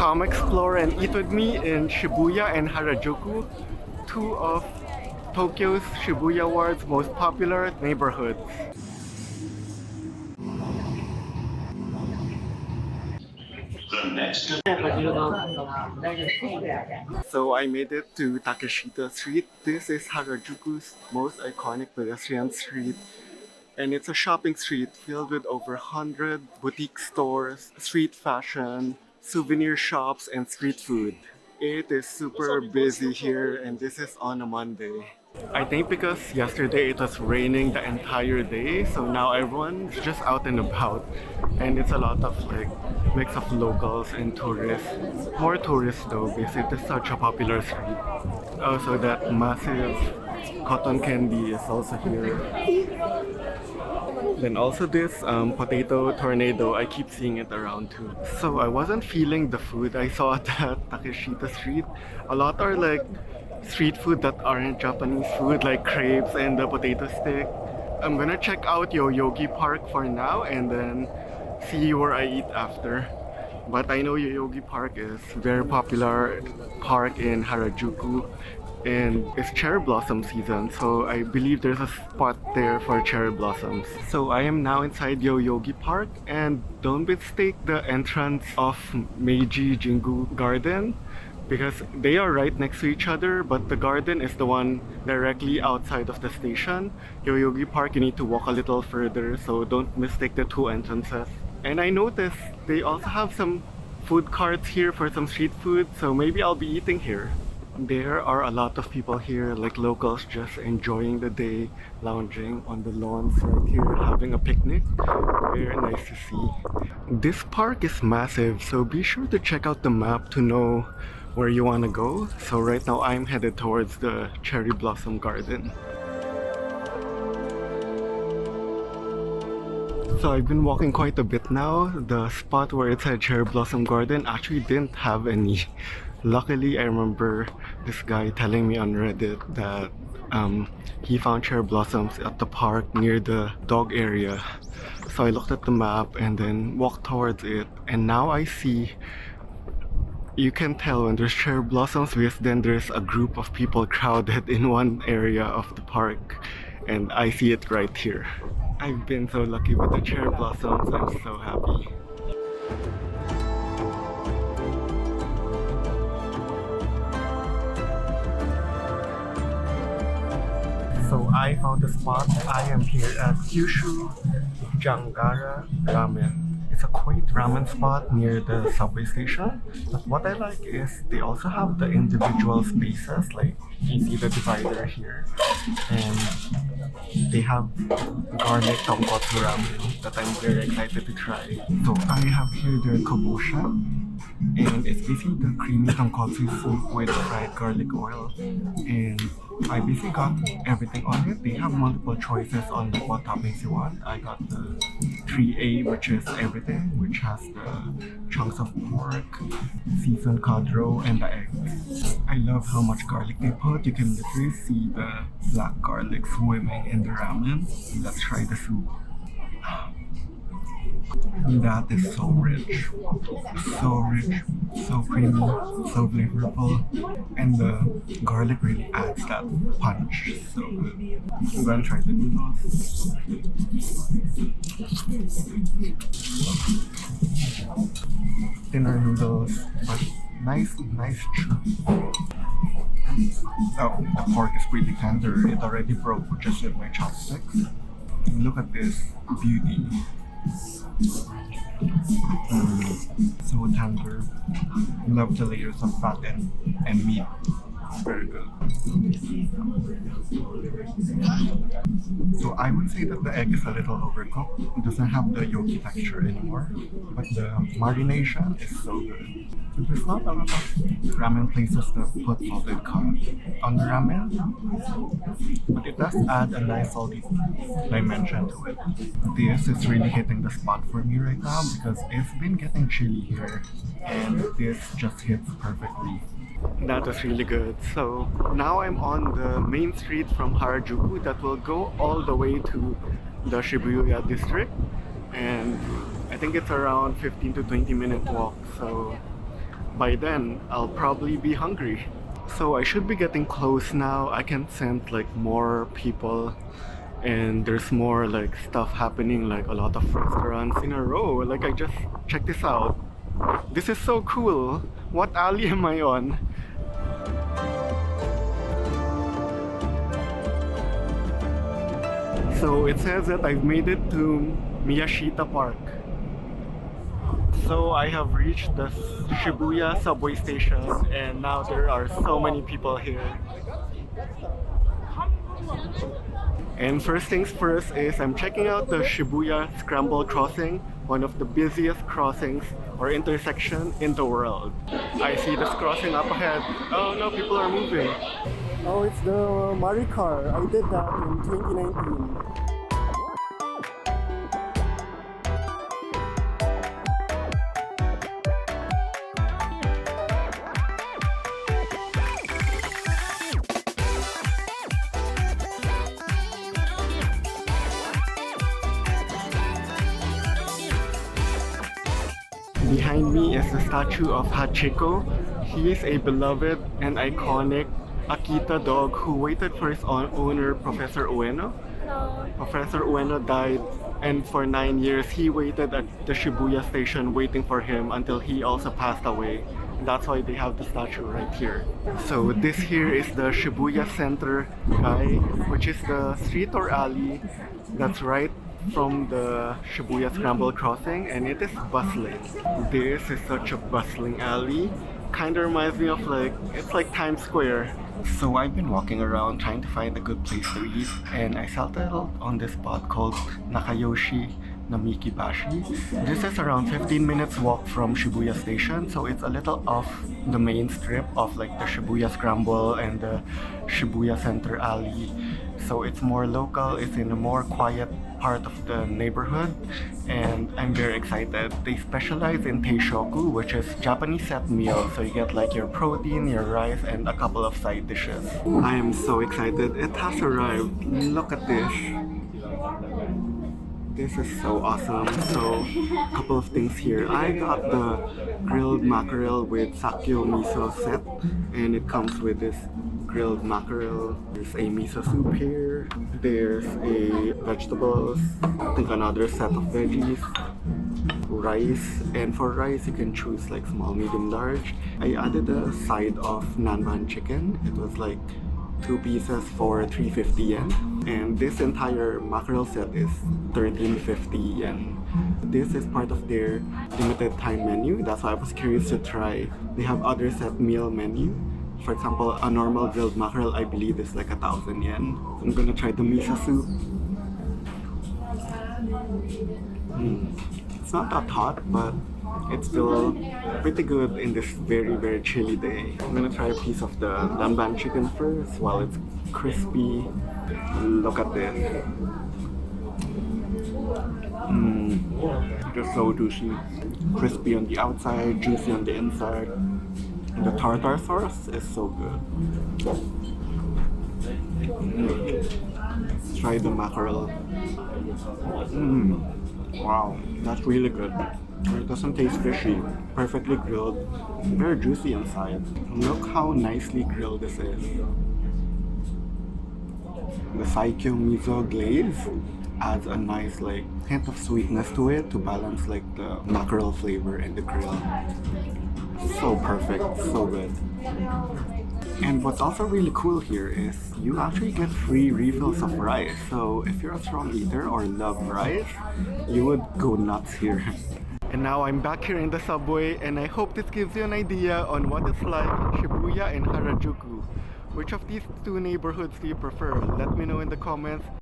Come explore and eat with me in Shibuya and Harajuku, two of Tokyo's Shibuya Ward's most popular neighborhoods. So I made it to Takeshita Street. This is Harajuku's most iconic pedestrian street, and it's a shopping street filled with over 100 boutique stores, street fashion, souvenir shops, and street food. It is super busy here, and this is on a Monday. I think because yesterday it was raining the entire day, so now everyone's just out and about, and it's a lot of like mix of locals and tourists. More tourists though, because it is such a popular street. Also, that massive cotton candy is also here. Then also this potato tornado, I keep seeing it around too. So I wasn't feeling the food I saw at Takeshita Street. A lot are like street food that aren't Japanese food, like crepes and the potato stick. I'm gonna check out Yoyogi Park for now and then see where I eat after. But I know Yoyogi Park is very popular park in Harajuku, and it's cherry blossom season, so I believe there's a spot there for cherry blossoms. So I am now inside Yoyogi Park, and don't mistake the entrance of Meiji Jingu Garden, because they are right next to each other, but the garden is the one directly outside of the station. Yoyogi Park, you need to walk a little further, so don't mistake the two entrances. And I noticed they also have some food carts here for some street food, so maybe I'll be eating here. There are a lot of people here, like locals just enjoying the day, lounging on the lawns right here, having a picnic. Very nice to see. This park is massive, so be sure to check out the map to know where you want to go. So right now I'm headed towards the cherry blossom garden. So I've been walking quite a bit now. The spot where it said cherry blossom garden actually didn't have any. Luckily, I remember this guy telling me on Reddit that he found cherry blossoms at the park near the dog area. So I looked at the map and then walked towards it, and now I see, you can tell when there's cherry blossoms because then there's a group of people crowded in one area of the park, and I see it right here. I've been so lucky with the cherry blossoms, I'm so happy. So I found a spot. I am here at Kyushu Jangara Ramen. It's a quaint ramen spot near the subway station. But what I like is they also have the individual spaces, like you see the divider here. And they have garlic tonkotsu ramen that I'm very excited to try. So I have here their kabosha, and it's basically the creamy tonkotsu soup with fried garlic oil. And I basically got everything on it. They have multiple choices on what toppings you want. I got the 3A, which is everything, which has the chunks of pork, seasoned cod roe, and the eggs. I love how much garlic they put. You can literally see the black garlic swimming in the ramen. Let's try the soup. That is so rich, so creamy, so flavorful, and the garlic really adds that punch. So good. I'm gonna try the noodles. Thinner noodles, but nice chew. Oh, the pork is pretty tender. It already broke just with my chopsticks. Look at this beauty. So tender. Love the layers of fat and meat. Very good. So I would say that the egg is a little overcooked. It doesn't have the yolky texture anymore, but the marination is so good. There's not a lot of ramen places that put salted cod on the ramen, but it does add a nice salty dimension to it. This is really hitting the spot for me right now because it's been getting chilly here, and this just hits perfectly. That was really good. So now I'm on the main street from Harajuku that will go all the way to the Shibuya district, and I think it's around 15 to 20 minute walk. So by then I'll probably be hungry. So I should be getting close now. I can sense like more people and there's more like stuff happening, like a lot of restaurants in a row. Like I just check this out. This is so cool. What alley am I on? So it says that I've made it to Miyashita Park. So I have reached the Shibuya subway station and now there are so many people here. And first things first is I'm checking out the Shibuya Scramble crossing, one of the busiest crossings or intersection in the world. I see this crossing up ahead. Oh no, people are moving. Oh, it's the Mari car. I did that in 2019. Behind me is the statue of Hachiko. He is a beloved and iconic Akita dog who waited for his owner, Professor Ueno. Professor Ueno died, and for 9 years he waited at the Shibuya station waiting for him until he also passed away. That's why they have the statue right here. So this here is the Shibuya Center-Gai, which is the street or alley that's right from the Shibuya Scramble crossing, and it is bustling. This is such a bustling alley. Kinda reminds me of like, it's like Times Square. So I've been walking around trying to find a good place to eat, and I settled on this spot called Nakayoshi Namikibashi. This is around 15 minutes walk from Shibuya station, so it's a little off the main strip of like the Shibuya Scramble and the Shibuya Center alley. So it's more local, it's in a more quiet part of the neighborhood, and I'm very excited. They specialize in teishoku, which is Japanese set meal, so you get like your protein, your rice, and a couple of side dishes. I am so excited. It has arrived. Look at this. This is so awesome. So, a couple of things here. I got the grilled mackerel with sakyo miso set, and it comes with this grilled mackerel. There's a miso soup here. There's a vegetables. I think another set of veggies. Rice, and for rice you can choose like small, medium, large. I added a side of nanban chicken. It was like 2 pieces for 350 yen, and this entire mackerel set is 1350 yen. This is part of their limited time menu. That's why I was curious to try. They have other set meal menu. For example, a normal grilled mackerel I believe is like 1,000 yen. I'm gonna try the miso soup. It's not that hot, but it's still pretty good in this very, very chilly day. I'm gonna try a piece of the nanban chicken first while it's crispy. Look at this. Just so juicy. Crispy on the outside, juicy on the inside. And the tartar sauce is so good. Let's try the mackerel. Wow, that's really good. It doesn't taste fishy. Perfectly grilled. Very juicy inside. Look how nicely grilled this is. The saikyo miso glaze adds a nice like hint of sweetness to it to balance like the mackerel flavor in the grill. So perfect, so good. And what's also really cool here is you actually get free refills of rice. So if you're a strong eater or love rice, you would go nuts here. And now I'm back here in the subway, and I hope this gives you an idea on what it's like in Shibuya and Harajuku. Which of these two neighborhoods do you prefer? Let me know in the comments.